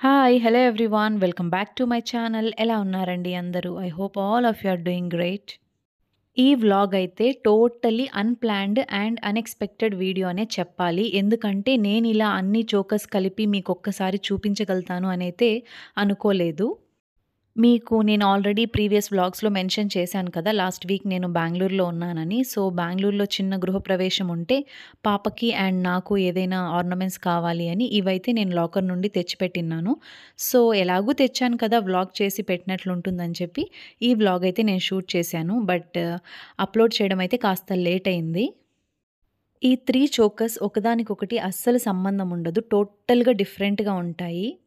Hi! Hello everyone. Welcome back to my channel. ఎలా ఉన్నారండి అందరూ? I hope all of you are doing great. ఈ vlog అయితే totally unplanned and unexpected video అనే చెప్పాలి. ఎందుకంటే నేనిలా అన్ని చోకర్స్ కలిపి మీకొక్కసారి చూపించగలుగుతాను అనైతే అనుకోలేదు. మీకు నేను ఆల్రెడీ ప్రీవియస్ వ్లాగ్స్‌లో మెన్షన్ చేశాను కదా! లాస్ట్ వీక్ నేను బెంగుళూరులో ఉన్నానని. సో, బెంగుళూరులో చిన్న గృహప్రవేశం ఉంటే పాపకి అండ్ నాకు ఏదైనా ఆర్నమెంట్స్ కావాలి అని ఇవైతే నేను లాకర్ నుండి తెచ్చిపెట్టిన్నాను. సో, ఎలాగూ తెచ్చాను కదా! వ్లాగ్ చేసి పెట్టినట్లుంటుందని చెప్పి ఈ వ్లాగ్ అయితే నేను షూట్ చేశాను. బట్ అప్‌లోడ్ చేయడం అయితే కాస్త లేట్ అయింది. ఈ 3 చోకర్స్ ఒకదానికొకటి అస్సలు సంబంధం ఉండదు. టోటల్‌గా డిఫరెంట్‌గా ఉంటాయి.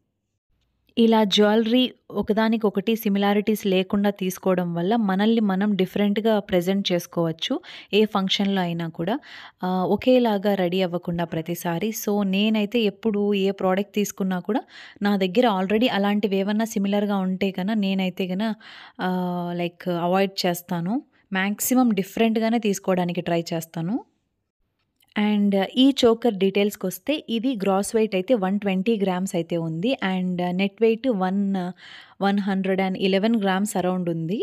ఇలా జ్యువెలరీ ఒకదానికొకటి సిమిలారిటీస్ లేకుండా తీసుకోవడం వల్ల మనల్ని మనం డిఫరెంట్‌గా ప్రెజెంట్ చేసుకోవచ్చు. ఏ ఫంక్షన్‌లో అయినా కూడా. ఒకేలాగా రెడీ అవ్వకుండా ప్రతిసారి. సో, నేనైతే ఎప్పుడు ఏ ప్రోడక్ట్ తీసుకున్నా కూడా నా దగ్గర ఆల్రెడీ అలాంటివేవన్నా సిమిలర్‌గా ఉంటే నేనైతే లైక్ అవాయిడ్ చేస్తాను. మాక్సిమం డిఫరెంట్‌గానే తీసుకోవడానికి ట్రై చేస్తాను. అండ్ ఈ చోకర్ డీటెయిల్స్‌కొస్తే ఇది గ్రాస్ వెయిట్ అయితే 120 గ్రామ్స్ అయితే ఉంది. And net weight 111 grams around ఉంది.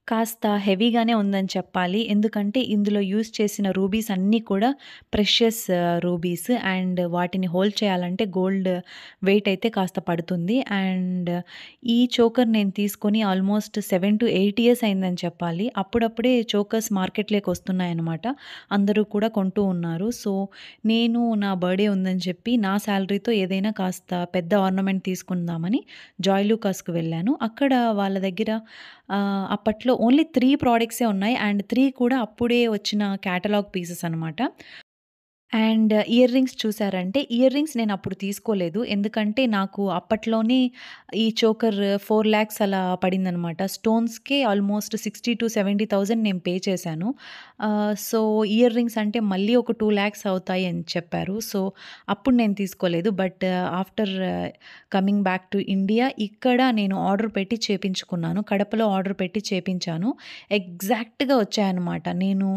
కాస్త హెవీగానే ఉందని చెప్పాలి. ఎందుకంటే ఇందులో యూజ్ చేసిన రూబీస్ అన్నీ కూడా ప్రెషియస్ రూబీస్ అండ్ వాటిని హోల్డ్ చేయాలంటే గోల్డ్ వెయిట్ అయితే కాస్త పడుతుంది. అండ్ ఈ చోకర్ నేను తీసుకొని ఆల్మోస్ట్ 7-8 ఇయర్స్ అయిందని చెప్పాలి. అప్పుడప్పుడే చోకర్స్ మార్కెట్‌లోకి వస్తున్నాయన్నమాట. అందరూ కూడా కొంటూ ఉన్నారు. సో, నేను నా బర్త్‌డే ఉందని చెప్పి నా సాలరీతో ఏదైనా కాస్త పెద్ద ఆర్నమెంట్ తీసుకుందామని జాయ్‌లూకాస్‌కి వెళ్ళాను. అక్కడ వాళ్ళ దగ్గర అప్పట్లో ఓన్లీ 3 ప్రొడక్ట్సే ఉన్నాయి. అండ్ 3 కూడా అప్పుడే వచ్చిన కేటలాగ్ పీసెస్ అనమాట. అండ్ ఇయర్ రింగ్స్ చూసారంటే, ఇయర్ రింగ్స్ నేనప్పుడు తీసుకోలేదు. ఎందుకంటే, నాకు అప్పట్లోనే ఈ చోకర్ 4,00,000 అలా పడిందనమాట. స్టోన్స్‌కే ఆల్మోస్ట్ 60,000-70,000 నేను పే చేశాను. సో, ఇయర్ రింగ్స్ అంటే మళ్ళీ ఒక 2,00,000 అవుతాయి అని చెప్పారు. సో, అప్పుడు నేను తీసుకోలేదు. But after coming back to India ఇక్కడ నేను ఆర్డర్ పెట్టి చేపించుకున్నాను. కడపలో ఆర్డర్ పెట్టి చేపించాను. ఎగ్జాక్ట్‌గా వచ్చాయన్నమాట. నేను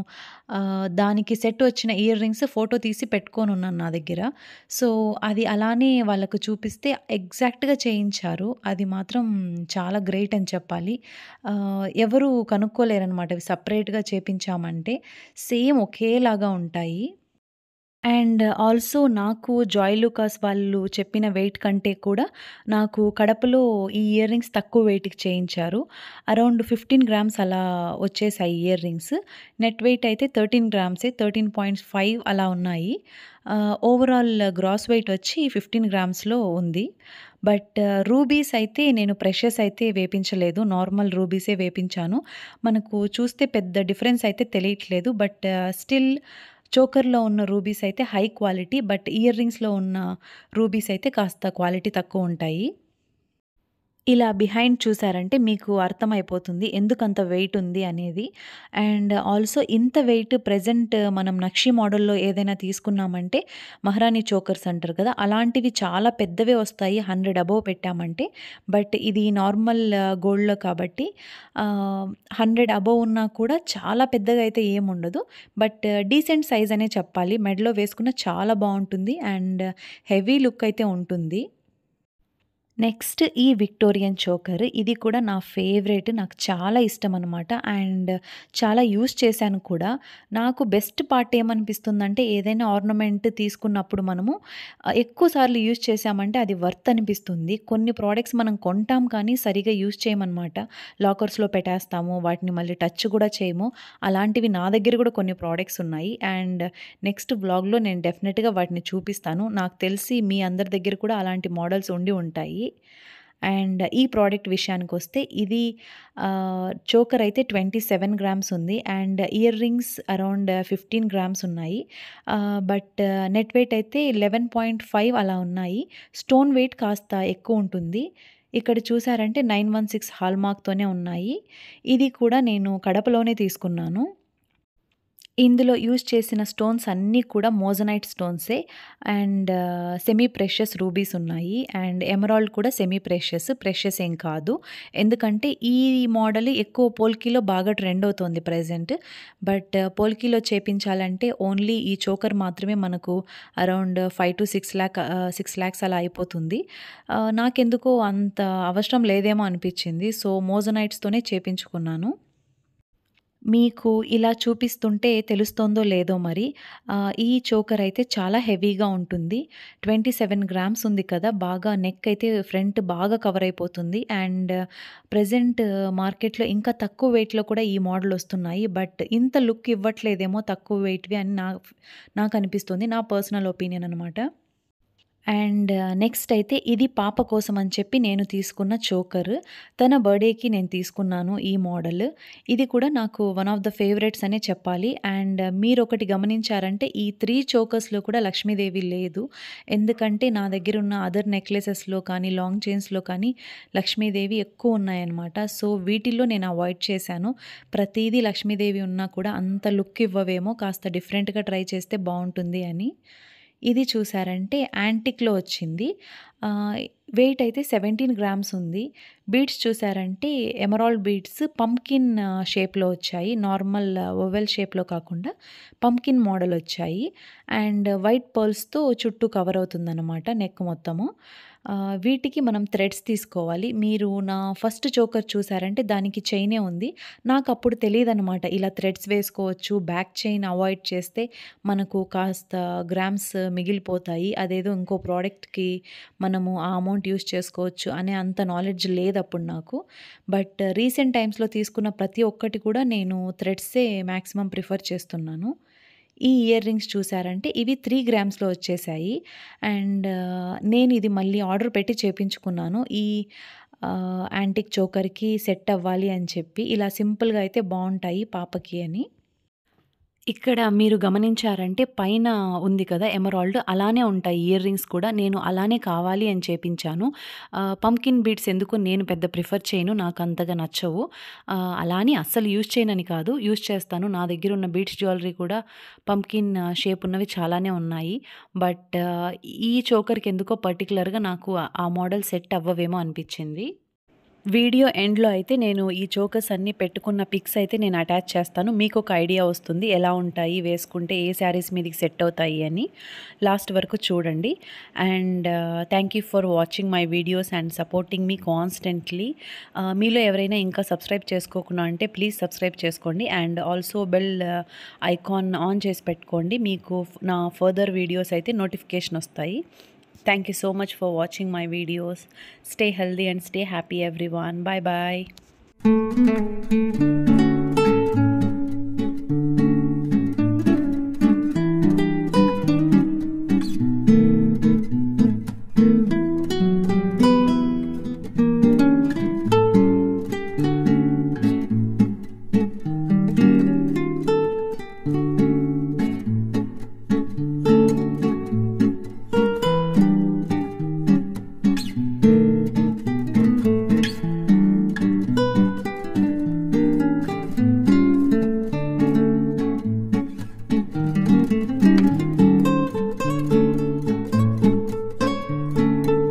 దానికి సెట్ వచ్చిన ఇయర్ రింగ్స్ ఫోటో తీసి పెట్టుకొనున్నాను నా దగ్గర. సో, అది అలానే వాళ్ళకు చూపిస్తే ఎగ్జాక్ట్‌గా చేయించారు. అది మాత్రం చాలా గ్రేట్ అని చెప్పాలి. ఎవరు కనుక్కోలేరనమాట. అవి సెపరేట్‌గా చేపించామంటే. సేమ్ ఒకేలాగా ఉంటాయి. అండ్ ఆల్సో నాకు జాయ్ లూకాస్ వాళ్ళు చెప్పిన వెయిట్ కంటే కూడా నాకు కడపలో ఈ ఇయర్ రింగ్స్ తక్కువ వెయిట్‌కి చేయించారు. అరౌండ్ 15 గ్రామ్స్ అలా వచ్చేసాయి ఇయర్ రింగ్స్. నెట్ వెయిట్ అయితే 13 గ్రామ్సే 13.5 అలా ఉన్నాయి. ఓవరాల్ గ్రాస్ వెయిట్ వచ్చి 15 గ్రామ్స్‌లో ఉంది. బట్ రూబీస్ అయితే నేను ప్రెషియస్ అయితే వేపించలేదు. నార్మల్ రూబీసే వేపించాను. మనకు చూస్తే పెద్ద డిఫరెన్స్ అయితే తెలియట్లేదు. బట్ స్టిల్ చోకర్‌లో ఉన్న రూబీస్ అయితే హై క్వాలిటీ. బట్ ఇయర్ రింగ్స్‌లో ఉన్న రూబీస్ అయితే కాస్త క్వాలిటీ తక్కువుంటాయి. ఇలా బిహైండ్ చూసారంటే మీకు అర్థమైపోతుంది ఎందుకంత వెయిట్ ఉంది అనేది. అండ్ ఆల్సో ఇంత వెయిట్ ప్రెజెంట్ మనం నక్షి మోడల్‌లో ఏదైనా తీసుకున్నామంటే మహారాణి చోకర్స్ అంటారు కదా! అలాంటివి చాలా పెద్దవే వస్తాయి 100 అబోవ్ పెట్టామంటే. బట్ ఇది నార్మల్ గోల్డ్‌లో కాబట్టి 100 అబోవ్ ఉన్నా కూడా చాలా పెద్దగా అయితే ఏముండదు. బట్ డీసెంట్ సైజ్ అనే చెప్పాలి. మెడలో వేసుకున్న చాలా బావుంటుంది. అండ్ హెవీ లుక్ అయితే ఉంటుంది. నెక్స్ట్ ఈ విక్టోరియన్ చోకర్. ఇది కూడా నా ఫేవరెట్. నాకు చాలా ఇష్టమనమాట. అండ్ చాలా యూజ్ చేశాను కూడా. నాకు బెస్ట్ పార్ట్ ఏమనిపిస్తుందంటే ఏదైనా ఆర్నమెంట్ తీసుకున్నప్పుడు మనము ఎక్కువ సార్లు యూజ్ చేశామంటే అది వర్త్ అనిపిస్తుంది. కొన్ని ప్రొడక్ట్స్ మనం కొంటాం కానీ సరిగ్గా యూజ్ చేయమనమాట. లాకర్స్‌లో పెట్టేస్తాము. వాటిని మళ్ళీ టచ్ కూడా చేయము. అలాంటివి నా దగ్గర కూడా కొన్ని ప్రొడక్ట్స్ ఉన్నాయి. అండ్ నెక్స్ట్ వ్లాగ్‌లో నేను డెఫినిట్‌గా వాటిని చూపిస్తాను. నాకు తెలిసి మీ అందరి దగ్గర కూడా అలాంటి మోడల్స్ ఉండి ఉంటాయి. అండ్ ఈ ప్రోడక్ట్ విషయానికొస్తే ఇది చోకర్ అయితే 27 గ్రామ్స్ ఉంది. And ear rings around 15 grams ఉన్నాయి. బట్ నెట్ వెయిట్ అయితే 11.5 అలా ఉన్నాయి. స్టోన్ వెయిట్ కాస్త ఎక్కువుంటుంది. ఇక్కడ చూసారంటే 916 హాల్‌మార్క్‌తోనే ఉన్నాయి. ఇది కూడా నేను కడపలోనే తీసుకున్నాను. ఇందులో యూజ్ చేసిన స్టోన్స్ అన్నీ కూడా మోజనైట్ స్టోన్సే. అండ్ సెమీ ప్రెషియస్ రూబీస్ ఉన్నాయి. అండ్ ఎమరాల్డ్ కూడా సెమీ ప్రెషియస్. ప్రెషియస్ ఏం కాదు. ఎందుకంటే ఈ మోడల్ ఎక్కువ పోల్కీలో బాగా ట్రెండ్ అవుతోంది ప్రెజెంట్. బట్ పోల్కీలో చేపించాలంటే ఓన్లీ ఈ చోకర్ మాత్రమే మనకు అరౌండ్ 5-6 లాక్స్ అలా అయిపోతుంది. నాకెందుకో అంత అవసరం లేదేమో అనిపించింది. సో, మోజనైట్స్‌తోనే చేపించుకున్నాను. మీకు ఇలా చూపిస్తుంటే తెలుస్తోందో లేదో మరి. ఈ చోకర్ అయితే చాలా హెవీగా ఉంటుంది. 27 గ్రామ్స్ ఉంది కదా! బాగా నెక్ అయితే ఫ్రంట్ బాగా కవర్ అయిపోతుంది. అండ్ ప్రెజెంట్ మార్కెట్‌లో ఇంకా తక్కువ వెయిట్‌లో కూడా ఈ మోడల్ వస్తున్నాయి. బట్ ఇంత లుక్ ఇవ్వట్లేదేమో తక్కువ వెయిట్‌వి అని నాకనిపిస్తుంది. నా పర్సనల్ ఒపీనియన్ అనమాట. అండ్ నెక్స్ట్ అయితే ఇది పాప కోసం అని చెప్పి నేను తీసుకున్న చోకర్. తన బర్త్‌డేకి నేను తీసుకున్నాను ఈ మోడల్. ఇది కూడా నాకు వన్ ఆఫ్ ద ఫేవరెట్స్ అనే చెప్పాలి. అండ్ మీరొకటి గమనించారంటే ఈ 3 చోకర్స్‌లో కూడా లక్ష్మీదేవి లేదు. ఎందుకంటే నా దగ్గరున్న అదర్ నెక్లెసెస్‌లో కానీ, లాంగ్ చైన్స్‌లో కానీ లక్ష్మీదేవి ఎక్కువ ఉన్నాయన్నమాట. సో, వీటిల్లో నేను అవాయిడ్ చేశాను. ప్రతీదీ లక్ష్మీదేవి ఉన్నా కూడా అంత లుక్ ఇవ్వవేమో, కాస్త డిఫరెంట్‌గా ట్రై చేస్తే బావుంటుంది అని. ఇది చూసారంటే యాంటిక్‌లో వచ్చింది. ఆహ్, వెయిట్ అయితే 17 గ్రామ్స్ ఉంది. బీడ్స్ చూసారంటే ఎమరాల్డ్ బీడ్స్ పంప్కిన్ షేప్‌లో వచ్చాయి. నార్మల్ ఓవెల్ షేప్‌లో కాకుండా పంప్కిన్ మోడల్ వచ్చాయి. అండ్ వైట్ పర్ల్స్‌తో చుట్టూ కవర్ అవుతుందనమాట నెక్ మొత్తము. వీటికి మనం థ్రెడ్స్ తీసుకోవాలి. మీరు నా ఫస్ట్ చోకర్ చూసారంటే దానికి చైనే ఉంది. నాకప్పుడు తెలీదనమాట. ఇలా థ్రెడ్స్ వేసుకోవచ్చు. బ్యాక్ చైన్ అవాయిడ్ చేస్తే మనకు కాస్త గ్రామ్స్ మిగిలిపోతాయి. అదేదో ఇంకో ప్రోడక్ట్‌కి మనము ఆ అమౌంట్ యూజ్ చేసుకోవచ్చు అనే అంత నాలెడ్జ్ లేదప్పుడు నాకు. బట్ రీసెంట్ టైమ్స్‌లో తీసుకున్న ప్రతి ఒక్కటి కూడా నేను థ్రెడ్సే మాక్సిమం ప్రిఫర్ చేస్తున్నాను. ఈ ఇయర్ రింగ్స్ చూసారంటే ఇవి 3 గ్రామ్స్‌లో వచ్చేసాయి. అండ్ నేను ఇది మళ్ళీ ఆర్డర్ పెట్టి చేపించుకున్నాను. ఈ యాంటిక్ చోకర్‌కి సెట్ అవ్వాలి అని చెప్పి. ఇలా సింపుల్‌గా అయితే బావుంటాయి పాపకి అని. ఇక్కడ మీరు గమనించారంటే పైన ఉంది కదా! ఎమరాల్డ్ అలానే ఉంటాయి ఇయర్ రింగ్స్ కూడా. నేను అలానే కావాలి అని చేపించాను. పంప్కిన్ బీడ్స్ ఎందుకో నేను పెద్ద ప్రిఫర్ చేయను. నాకంతగా నచ్చవు. అలా అని అస్సలు యూజ్ చేయనని కాదు. యూజ్ చేస్తాను. నా దగ్గరున్న బీడ్స్ జ్యువెలరీ కూడా పంప్కిన్ షేప్ ఉన్నవి చాలానే ఉన్నాయి. బట్ ఈ చోకర్‌కి ఎందుకో పర్టిక్యులర్‌గా నాకు ఆ మోడల్ సెట్ అవ్వవేమో అనిపించింది. వీడియో ఎండ్‌లో అయితే నేను ఈ చోకర్స్ అన్నీ పెట్టుకున్న పిక్స్ అయితే నేను అటాచ్ చేస్తాను. మీకొక ఐడియా వస్తుంది. ఎలా ఉంటాయి వేసుకుంటే ఏ శారీస్ మీదకి సెట్ అవుతాయి అని. లాస్ట్ వరకు చూడండి. And thank you for watching my videos and supporting me constantly. మీలో ఎవరైనా ఇంకా సబ్స్క్రైబ్ చేసుకోకుండా అంటే ప్లీజ్ సబ్స్క్రైబ్ చేసుకోండి. And also bell icon on చేసి పెట్టుకోండి. మీకు నా ఫర్దర్ వీడియోస్ అయితే నోటిఫికేషన్ వస్తాయి. Thank you so much for watching my videos. Stay healthy and stay happy everyone. Bye bye.